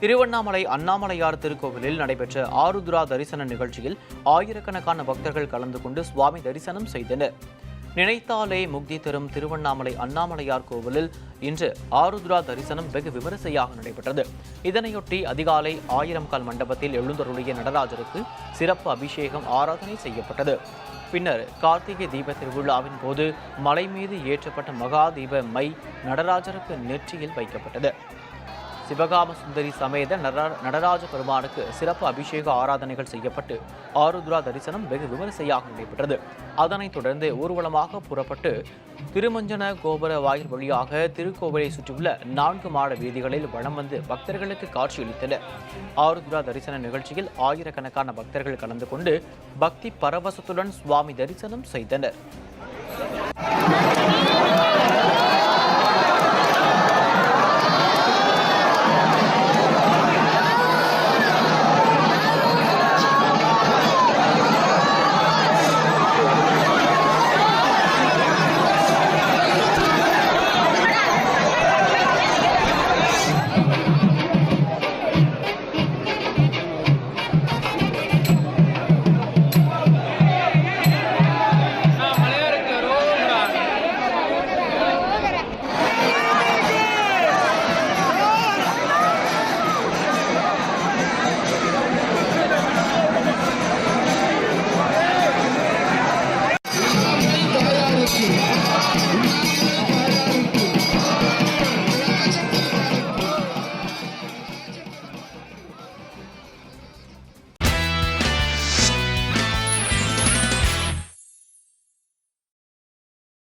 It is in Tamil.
திருவண்ணாமலை அண்ணாமலையார் திருக்கோவிலில் நடைபெற்ற ஆருத்ரா தரிசன நிகழ்ச்சியில் ஆயிரக்கணக்கான பக்தர்கள் கலந்து கொண்டு சுவாமி தரிசனம் செய்தனர். நினைத்தாலே முக்தி தரும் திருவண்ணாமலை அண்ணாமலையார் கோவிலில் இன்று ஆருத்ரா தரிசனம் வெகு விமரிசையாக நடைபெற்றது. இதனையொட்டி அதிகாலை 1000 கால் மண்டபத்தில் எழுந்தருளிய நடராஜருக்கு சிறப்பு அபிஷேகம் ஆராதனை செய்யப்பட்டது. பின்னர் கார்த்திகை தீப திருவிழாவின் போது மலை மீது ஏற்றப்பட்ட மகா தீப மை நடராஜருக்கு நெற்றியில் வைக்கப்பட்டது. சிவகாம சுந்தரி சமேத நடராஜ பெருமானுக்கு சிறப்பு அபிஷேக ஆராதனைகள் செய்யப்பட்டு ஆருத்ரா தரிசனம் வெகு விமரிசையாக நடைபெற்றது. அதனைத் தொடர்ந்து ஊர்வலமாக புறப்பட்டு திருமஞ்சன கோபுர வாயில் வழியாக திருக்கோவிலை சுற்றியுள்ள 4 மாட வீதிகளில் வலம் வந்து பக்தர்களுக்கு காட்சியளித்தனர். ஆருத்ரா தரிசன நிகழ்ச்சியில் ஆயிரக்கணக்கான பக்தர்கள் கலந்து கொண்டு பக்தி பரவசத்துடன் சுவாமி தரிசனம் செய்தனர்.